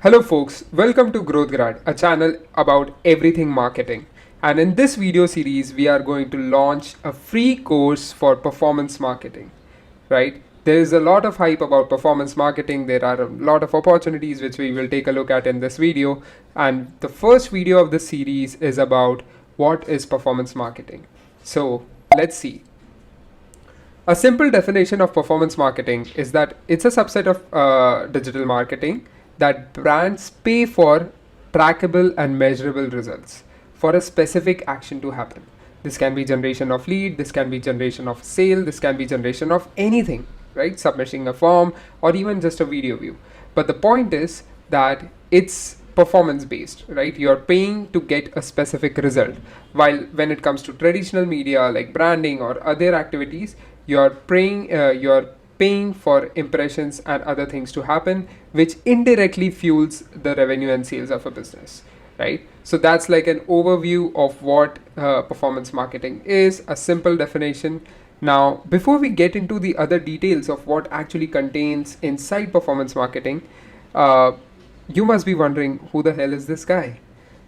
Hello folks, welcome to GrowthGrad, a channel about everything marketing. And in this video series, we are going to launch a free course for performance marketing, right? There is a lot of hype about performance marketing. There are a lot of opportunities which we will take a look at in this video. And the first video of this series is about what is performance marketing. So let's see. A simple definition of performance marketing is that it's a subset of digital marketing that brands pay for trackable and measurable results for a specific action to happen. This can be generation of lead, this can be generation of sale, this can be generation of anything, right? Submitting a form or even just a video view. But the point is that it's performance based, right? You're paying to get a specific result. While when it comes to traditional media like branding or other activities, you're paying for impressions and other things to happen, which indirectly fuels the revenue and sales of a business, right? So that's like an overview of what performance marketing is, a simple definition. Now, before we get into the other details of what actually contains inside performance marketing, uh, you must be wondering, who the hell is this guy?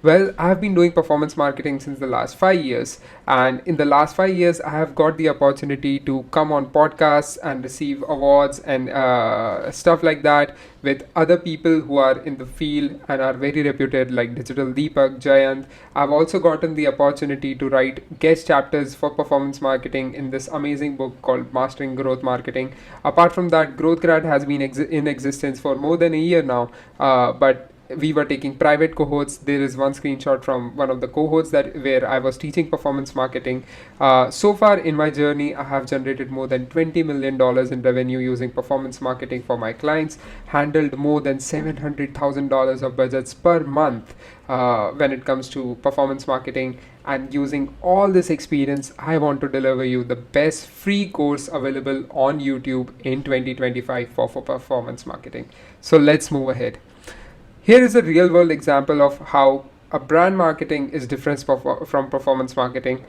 Well, I've been doing performance marketing since the last 5 years, and in the last 5 years, I have got the opportunity to come on podcasts and receive awards and stuff like that with other people who are in the field and are very reputed, like Digital Deepak, Jayant. I've also gotten the opportunity to write guest chapters for performance marketing in this amazing book called Mastering Growth Marketing. Apart from that, GrowthGrad has been in existence for more than a year now, but we were taking private cohorts. There is one screenshot from one of the cohorts that where I was teaching performance marketing. So far in my journey, I have generated more than $20 million in revenue using performance marketing for my clients, handled more than $700,000 of budgets per month when it comes to performance marketing. And using all this experience, I want to deliver you the best free course available on YouTube in 2025 for performance marketing. So let's move ahead. Here is a real world example of how a brand marketing is different from performance marketing.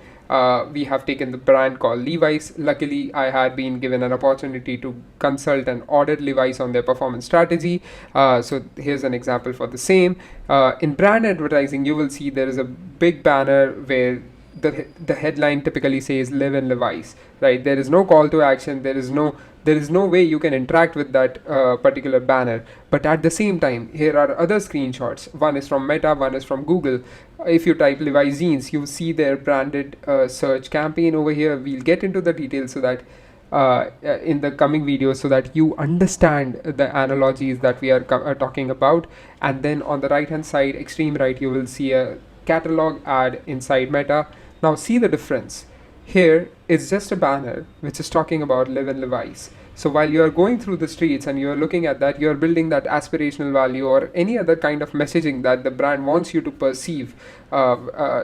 We have taken the brand called Levi's. Luckily, I had been given an opportunity to consult and audit Levi's on their performance strategy. So here's an example for the same. In brand advertising, you will see there is a big banner where the headline typically says "Live in Levi's." Right? There is no call to action. There is no way you can interact with that particular banner. But at the same time, here are other screenshots. One is from Meta, one is from Google. If you type Levi's jeans, you see their branded search campaign over here. We'll get into the details so that in the coming videos, so that you understand the analogies that we are talking about. And then on the right hand side, extreme right, you will see a catalog ad inside Meta. Now see the difference. Here is just a banner which is talking about Live in Levi's. So while you are going through the streets and you are looking at that, you are building that aspirational value or any other kind of messaging that the brand wants you to perceive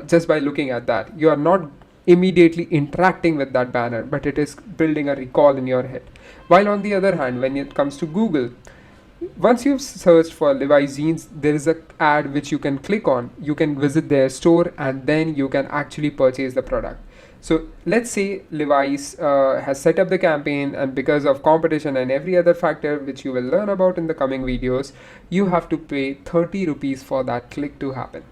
just by looking at that. You are not immediately interacting with that banner, but it is building a recall in your head. While on the other hand, when it comes to Google, once you've searched for Levi's jeans, there is a ad which you can click on. You can visit their store and then you can actually purchase the product. So let's say Levi's has set up the campaign, and because of competition and every other factor which you will learn about in the coming videos, you have to pay 30 rupees for that click to happen,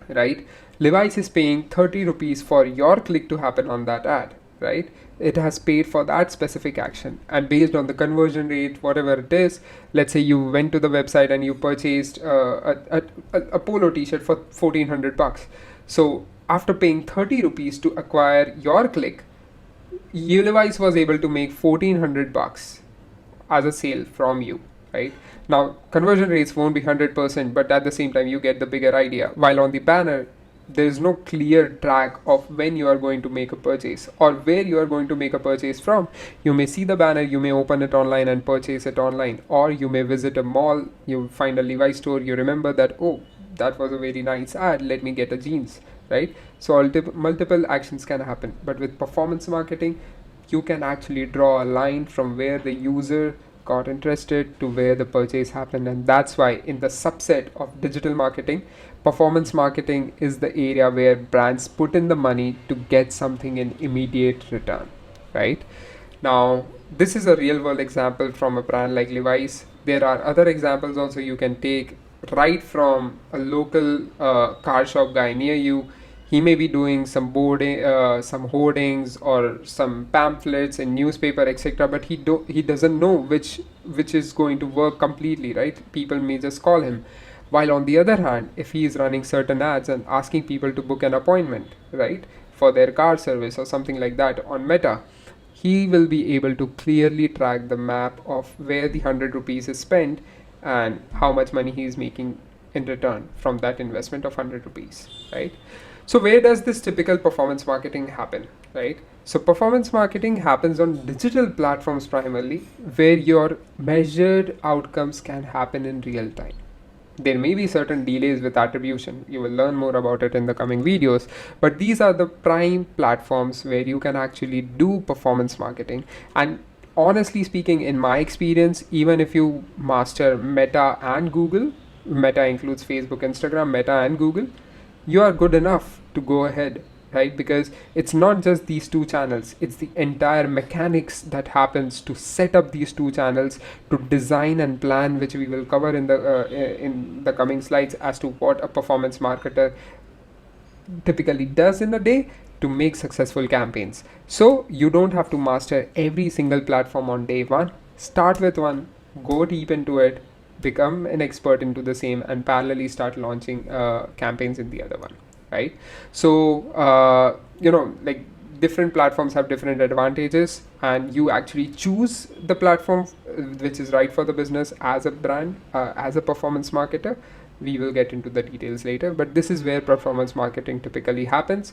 right? Levi's is paying 30 rupees for your click to happen on that ad, right? It has paid for that specific action, and based on the conversion rate, whatever it is, let's say you went to the website and you purchased a polo t-shirt for 1400 bucks. So after paying 30 rupees to acquire your click, Levi's was able to make 1400 bucks as a sale from you, right? Now conversion rates won't be 100%, but at the same time you get the bigger idea. While on the banner, there is no clear track of when you are going to make a purchase or where you are going to make a purchase from. You may see the banner, you may open it online and purchase it online, or you may visit a mall, you find a Levi's store, you remember that, oh, that was a very nice ad, let me get a jeans, right? So multiple actions can happen. But with performance marketing, you can actually draw a line from where the user got interested to where the purchase happened. And that's why in the subset of digital marketing, performance marketing is the area where brands put in the money to get something in immediate return, right? Now this is a real world example from a brand like Levi's. There are other examples also you can take. right from a local car shop guy near you. He may be doing some hoardings or some pamphlets in newspaper, etc. But he doesn't know which is going to work completely, right? People may just call him. While on the other hand, if he is running certain ads and asking people to book an appointment, right, for their car service or something like that on Meta, he will be able to clearly track the map of where the 100 rupees is spent and how much money he is making in return from that investment of 100 rupees, right? So where does this typical performance marketing happen, right? So performance marketing happens on digital platforms primarily, where your measured outcomes can happen in real time. There may be certain delays with attribution. You will learn more about it in the coming videos. But these are the prime platforms where you can actually do performance marketing. And honestly speaking, in my experience, even if you master Meta and Google, Meta includes Facebook, Instagram, Meta, and Google, you are good enough to go ahead, right? Because it's not just these two channels, it's the entire mechanics that happens to set up these two channels, to design and plan, which we will cover in the coming slides, as to what a performance marketer typically does in a day to make successful campaigns. So you don't have to master every single platform on day one. Start with one, go deep into it, become an expert into the same, and parallelly start launching campaigns in the other one, right? So like different platforms have different advantages, and you actually choose the platform which is right for the business as a brand, as a performance marketer. We will get into the details later, but this is where performance marketing typically happens.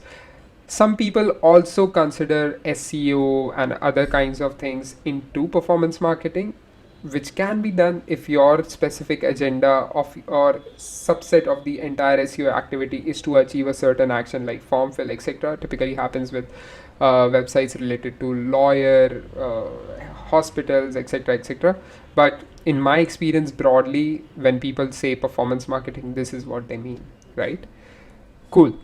Some people also consider SEO and other kinds of things into performance marketing, which can be done if your specific agenda of or subset of the entire SEO activity is to achieve a certain action like form fill, etc. Typically happens with websites related to lawyer, hospitals, etc., etc. But in my experience, broadly, when people say performance marketing, this is what they mean, right? Cool.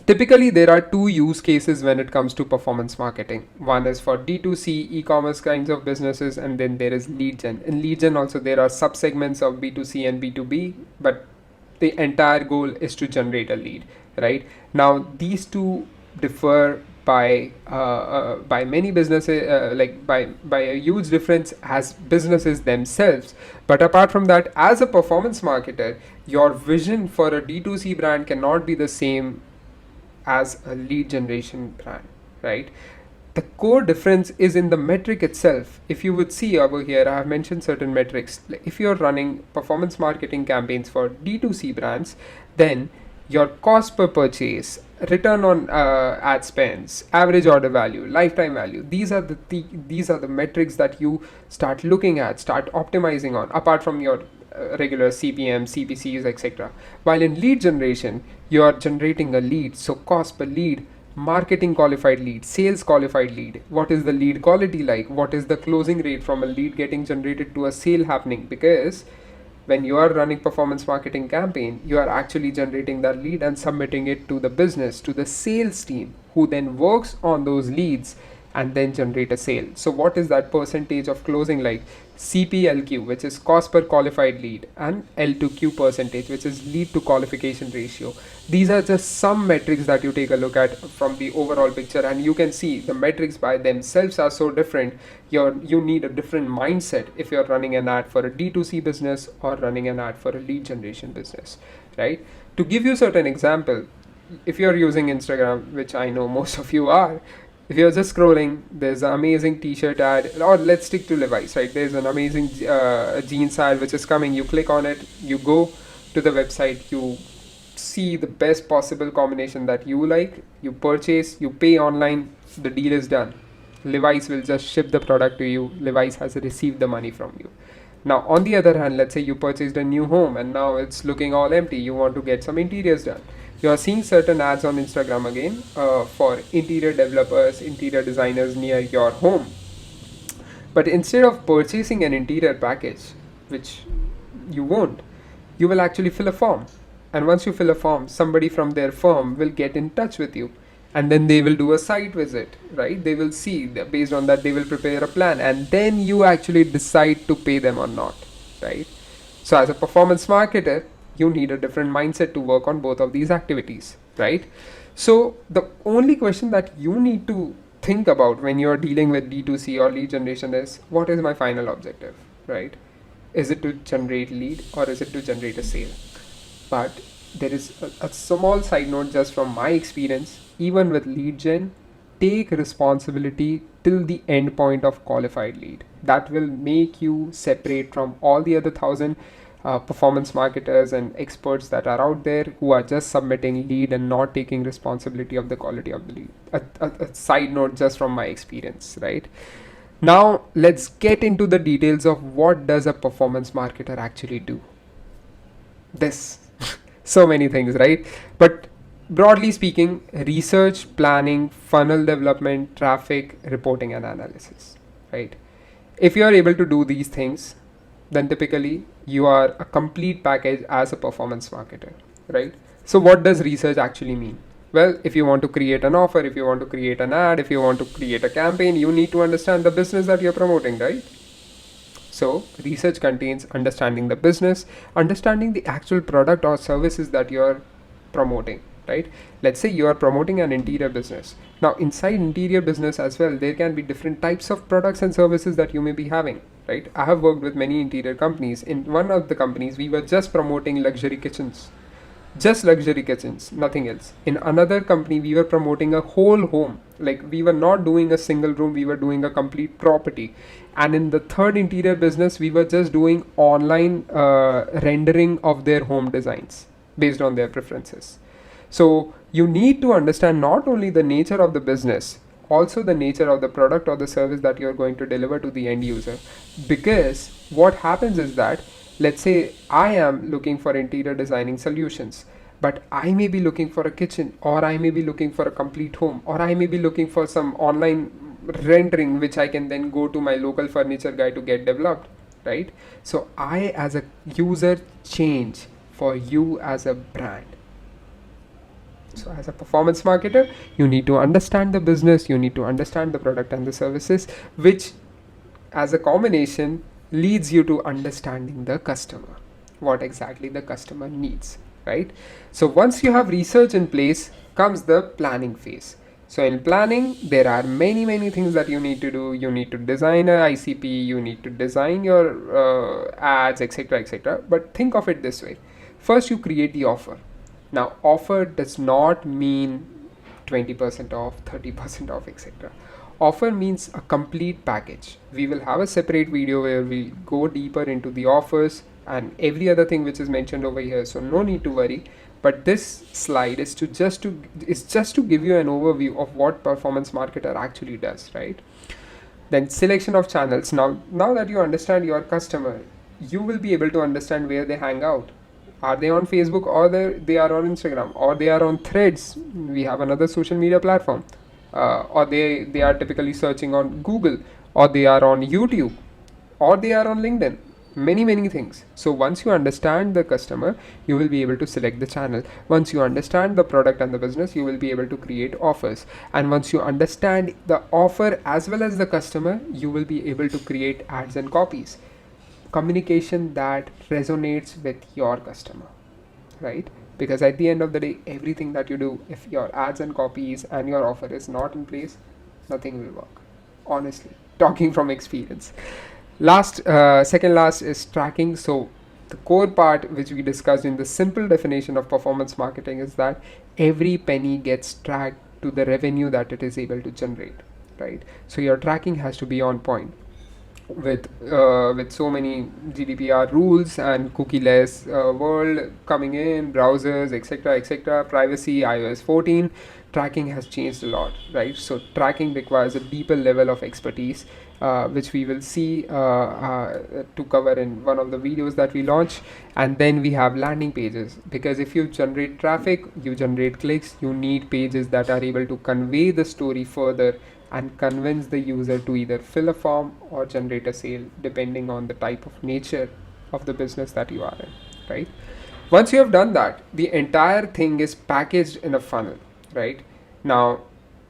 Typically, there are two use cases when it comes to performance marketing. One is for D2C e-commerce kinds of businesses, and then there is lead gen. In lead gen also there are subsegments of B2C and B2B, but the entire goal is to generate a lead, right? Now these two differ by many businesses, like by a huge difference as businesses themselves. But apart from that, as a performance marketer, your vision for a D2C brand cannot be the same as a lead generation brand, right? The core difference is in the metric itself. If you would see over here, I have mentioned certain metrics. Like if you're running performance marketing campaigns for D2C brands, then your cost per purchase, return on ad spends, average order value, lifetime value, these are the metrics that you start looking at, start optimizing on, apart from your regular CPM, CPCs, etc. While in lead generation, you are generating a lead, so cost per lead, marketing qualified lead, sales qualified lead, what is the lead quality like, what is the closing rate from a lead getting generated to a sale happening. Because when you are running performance marketing campaign, you are actually generating that lead and submitting it to the business, to the sales team, who then works on those leads and then generate a sale. So what is that percentage of closing like? CPLQ, which is cost per qualified lead, and L2Q percentage, which is lead to qualification ratio. These are just some metrics that you take a look at from the overall picture, and you can see the metrics by themselves are so different. You need a different mindset if you're running an ad for a D2C business or running an ad for a lead generation business, right? To give you certain example, if you're using Instagram, which I know most of you are, if you're just scrolling, there's an amazing t-shirt ad, or let's stick to Levi's, right? There's an amazing jeans ad which is coming. You click on it, you go to the website, you see the best possible combination that you like, you purchase, you pay online, the deal is done. Levi's will just ship the product to you. Levi's has received the money from you. Now on the other hand, let's say you purchased a new home and now it's looking all empty. You want to get some interiors done. You are seeing certain ads on Instagram again for interior developers, interior designers near your home. But instead of purchasing an interior package, which you won't, you will actually fill a form. And once you fill a form, somebody from their firm will get in touch with you. And then they will do a site visit, right? They will see, based on that, they will prepare a plan. And then you actually decide to pay them or not, right? So as a performance marketer, you need a different mindset to work on both of these activities, right? So the only question that you need to think about when you're dealing with D2C or lead generation is, what is my final objective, right? Is it to generate lead or is it to generate a sale? But there is a small side note just from my experience. Even with lead gen, take responsibility till the end point of qualified lead. That will make you separate from all the other thousand performance marketers and experts that are out there who are just submitting lead and not taking responsibility of the quality of the lead. A side note just from my experience, right? Now let's get into the details of what does a performance marketer actually do. This so many things, right? But broadly speaking, research, planning, funnel development, traffic, reporting, and analysis, right? If you are able to do these things, then typically you are a complete package as a performance marketer, right? So what does research actually mean? Well, if you want to create an offer, if you want to create an ad, if you want to create a campaign, you need to understand the business that you're promoting, right? So, research contains understanding the business, understanding the actual product or services that you're promoting, right? Let's say you are promoting an interior business. Now, inside interior business as well, there can be different types of products and services that you may be having, right? I have worked with many interior companies. In one of the companies, we were just promoting luxury kitchens, just luxury kitchens, nothing else. In another company, we were promoting a whole home, like we were not doing a single room, we were doing a complete property. And in the third interior business, we were just doing online rendering of their home designs based on their preferences. So you need to understand not only the nature of the business, also the nature of the product or the service that you're going to deliver to the end user. Because what happens is that, let's say I am looking for interior designing solutions, but I may be looking for a kitchen, or I may be looking for a complete home, or I may be looking for some online rendering which I can then go to my local furniture guy to get developed, right? So I as a user change for you as a brand. So as a performance marketer, you need to understand the business, you need to understand the product and the services, which as a combination leads you to understanding the customer, what exactly the customer needs, right? So once you have research in place, comes the planning phase. So in planning, there are many things that you need to do. You need to design a ICP, you need to design your ads, etc. But think of it this way. First, you create the offer. Now, offer does not mean 20% off, 30% off, etc. Offer means a complete package. We will have a separate video where we go deeper into the offers and every other thing which is mentioned over here. So no need to worry. But this slide is just to give you an overview of what performance marketer actually does, right? Then selection of channels. Now that you understand your customer, you will be able to understand where they hang out. Are they on Facebook, or they are on Instagram, or they are on Threads? We have another social media platform. Or they are typically searching on Google, or they are on YouTube, or they are on LinkedIn. Many things. So once you understand the customer, you will be able to select the channel. Once you understand the product and the business, you will be able to create offers. And once you understand the offer as well as the customer, you will be able to create ads and copies. Communication that resonates with your customer, right? Because at the end of the day, everything that you do, if your ads and copies and your offer is not in place, nothing will work. Honestly, talking from experience. Second last is tracking. So the core part which we discussed in the simple definition of performance marketing is that every penny gets tracked to the revenue that it is able to generate, right? So your tracking has to be on point. With so many GDPR rules and cookieless world coming in, browsers, etc., privacy, iOS 14, tracking has changed a lot, right? So tracking requires a deeper level of expertise, which we will see to cover in one of the videos that we launch. And then we have landing pages, because if you generate traffic, you generate clicks, you need pages that are able to convey the story further and convince the user to either fill a form or generate a sale, depending on the type of nature of the business that you are in, right? Once you have done that, the entire thing is packaged in a funnel, right? Now,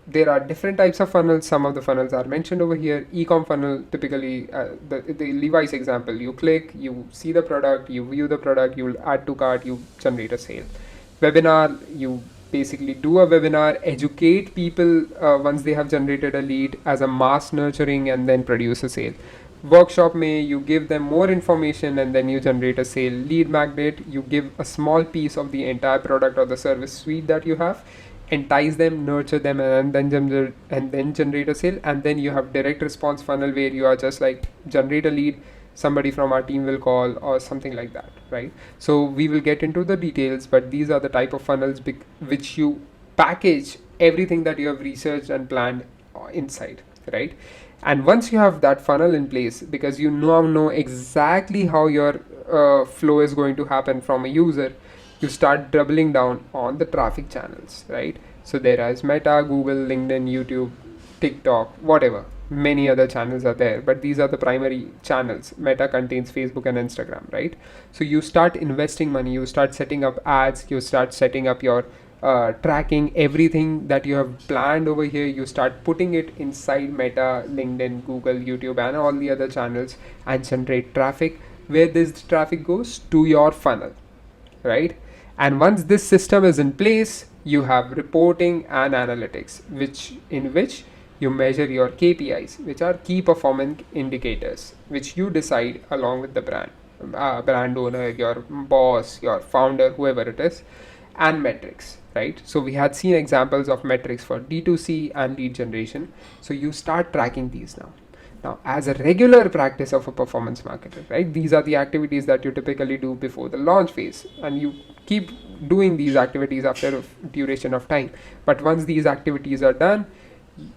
there are different types of funnels. Some of the funnels are mentioned over here. E-com funnel, typically, the Levi's example, you click, you see the product, you view the product, you add to cart, you generate a sale. Webinar, you basically do a webinar, educate people once they have generated a lead as a mass nurturing, and then produce a sale. Workshop may, you give them more information and then you generate a sale. Lead magnet, you give a small piece of the entire product or the service suite that you have, entice them, nurture them, and then generate a sale. And then you have direct response funnel, where you are just like, generate a lead, somebody from our team will call, or something like that, right? So we will get into the details, but these are the type of funnels which you package everything that you have researched and planned inside, right? And once you have that funnel in place, because you now know exactly how your flow is going to happen from a user, you start doubling down on the traffic channels, right? So there is Meta, Google, LinkedIn, YouTube, TikTok, whatever. Many other channels are there, but these are the primary channels. Meta contains Facebook and Instagram, right? So you start investing money, you start setting up ads, you start setting up your tracking everything that you have planned over here. You start putting it inside Meta, LinkedIn, Google, YouTube, and all the other channels, and generate traffic. Where this traffic goes to your funnel, right? And once this system is in place, you have reporting and analytics, which you measure your KPIs, which are key performance indicators, which you decide along with the brand owner, your boss, your founder, whoever it is, and metrics, right? So we had seen examples of metrics for D2C and lead generation. So you start tracking these now. Now, as a regular practice of a performance marketer, right, these are the activities that you typically do before the launch phase, and you keep doing these activities after a duration of time. But once these activities are done,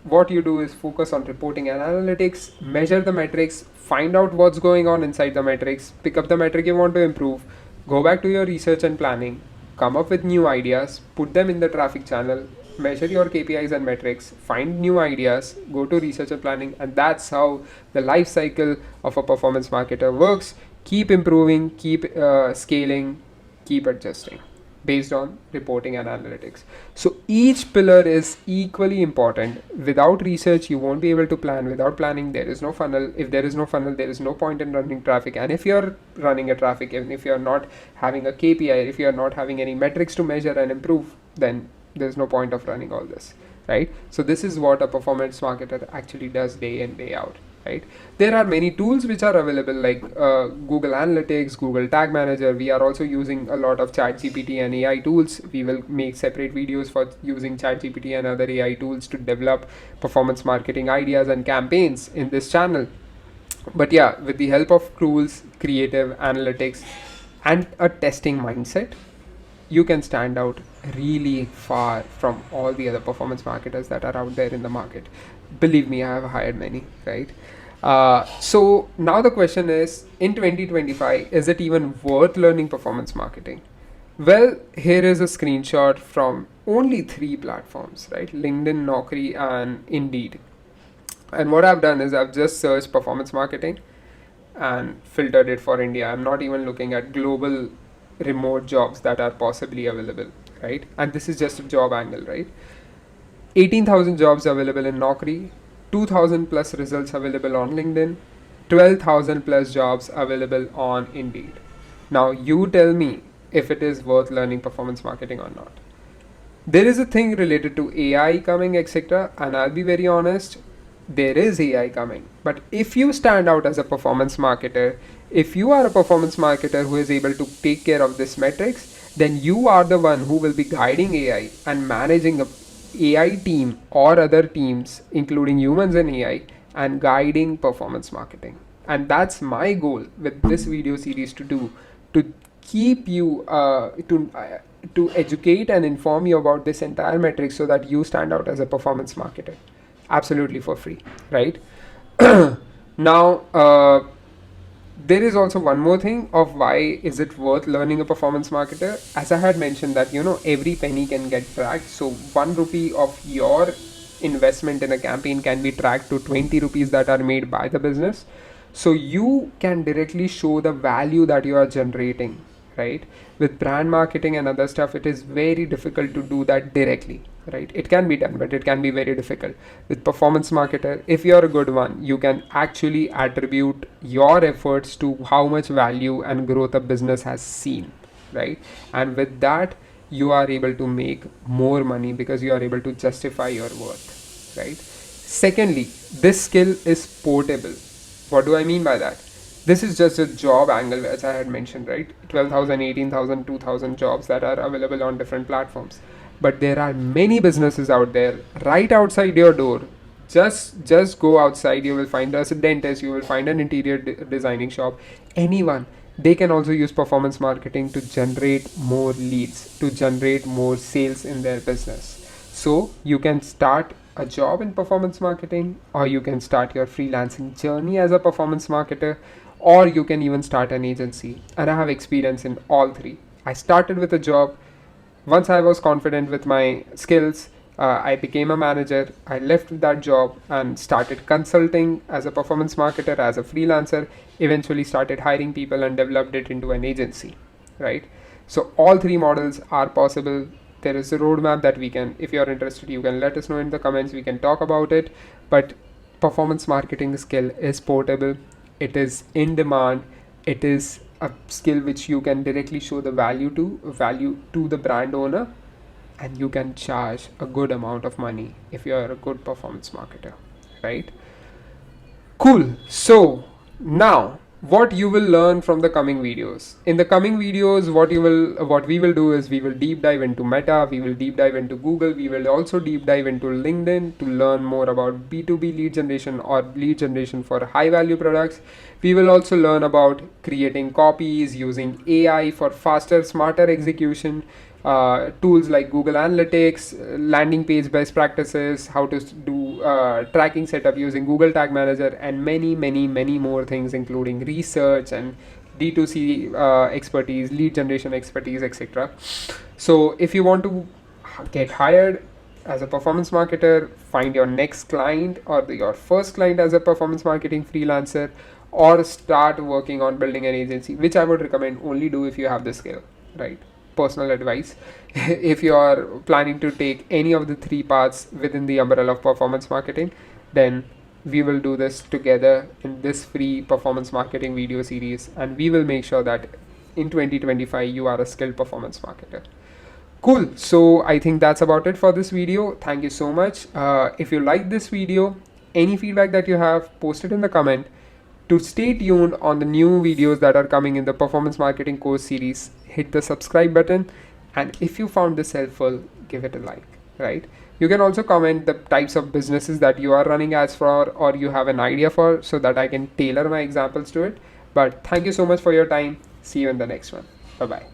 what you do is focus on reporting and analytics, measure the metrics, find out what's going on inside the metrics, pick up the metric you want to improve, go back to your research and planning, come up with new ideas, put them in the traffic channel, measure your KPIs and metrics, find new ideas, go to research and planning, and that's how the life cycle of a performance marketer works. Keep improving, keep scaling, keep adjusting based on reporting and analytics. So each pillar is equally important. Without research, you won't be able to plan. Without planning, there is no funnel. If there is no funnel, there is no point in running traffic. And if you're running a traffic, even if you're not having a KPI, if you're not having any metrics to measure and improve, then there's no point of running all this, right? So this is what a performance marketer actually does day in, day out, right? There are many tools which are available, like Google Analytics, Google Tag Manager. We are also using a lot of ChatGPT and AI tools. We will make separate videos for using ChatGPT and other AI tools to develop performance marketing ideas and campaigns in this channel. But yeah, with the help of tools, creative analytics, and a testing mindset, you can stand out really far from all the other performance marketers that are out there in the market. Believe me, I have hired many, right? So now the question is, in 2025, is it even worth learning performance marketing? Well, here is a screenshot from only 3 platforms, right? LinkedIn, Naukri, and Indeed. And what I've done is I've just searched performance marketing and filtered it for India. I'm not even looking at global remote jobs that are possibly available, right? And this is just a job angle, right? 18,000 jobs available in Naukri, 2,000 plus results available on LinkedIn, 12,000 plus jobs available on Indeed. Now you tell me if it is worth learning performance marketing or not. There is a thing related to AI coming, etc. And I'll be very honest, there is AI coming. But if you stand out as a performance marketer, if you are a performance marketer who is able to take care of this metrics, then you are the one who will be guiding AI and managing a AI team or other teams, including humans and AI, and guiding performance marketing. And that's my goal with this video series to do, to keep you, to educate and inform you about this entire metric so that you stand out as a performance marketer. Absolutely for free, right? Now, there is also one more thing of why is it worth learning a performance marketer. As I had mentioned that, every penny can get tracked. So 1 rupee of your investment in a campaign can be tracked to 20 rupees that are made by the business. So you can directly show the value that you are generating, right? With brand marketing and other stuff, it is very difficult to do that directly, right? It can be done, but it can be very difficult. With performance marketer, if you're a good one, you can actually attribute your efforts to how much value and growth a business has seen, right? And with that, you are able to make more money because you are able to justify your worth, right? Secondly, this skill is portable. What do I mean by that? This is just a job angle, as I had mentioned, right? 12,000, 18,000, 2,000 jobs that are available on different platforms. But there are many businesses out there right outside your door. Just go outside, you will find a dentist, you will find an interior designing shop, anyone. They can also use performance marketing to generate more leads, to generate more sales in their business. So you can start a job in performance marketing, or you can start your freelancing journey as a performance marketer, or you can even start an agency. And I have experience in all three. I started with a job. Once I was confident with my skills, I became a manager. I left that job and started consulting as a performance marketer, as a freelancer, eventually started hiring people and developed it into an agency, right? So all three models are possible. There is a roadmap that we can, if you're interested, you can let us know in the comments, we can talk about it. But performance marketing skill is portable, it is in demand, it is a skill which you can directly show the value to the brand owner, and you can charge a good amount of money if you are a good performance marketer, right? Cool. So now what you will learn from the coming videos. In the coming videos, what we will do is we will deep dive into Meta, we will deep dive into Google, we will also deep dive into LinkedIn to learn more about B2B lead generation or lead generation for high value products. We will also learn about creating copies using AI for faster, smarter execution. Tools like Google Analytics, landing page best practices, how to do tracking setup using Google Tag Manager, and many more things, including research and D2C expertise, lead generation expertise, etc. So if you want to get hired as a performance marketer, find your next client or your first client as a performance marketing freelancer, or start working on building an agency, which I would recommend only do if you have the skill, right? Personal advice. If you are planning to take any of the three paths within the umbrella of performance marketing, then we will do this together in this free performance marketing video series, and we will make sure that in 2025 you are a skilled performance marketer. Cool. So I think that's about it for this video. Thank you so much. If you like this video, any feedback that you have, post it in the comment. To stay tuned on the new videos that are coming in the performance marketing course series, hit the subscribe button. And if you found this helpful, give it a like, right? You can also comment the types of businesses that you are running ads for, or you have an idea for, so that I can tailor my examples to it. But thank you so much for your time. See you in the next one. Bye-bye.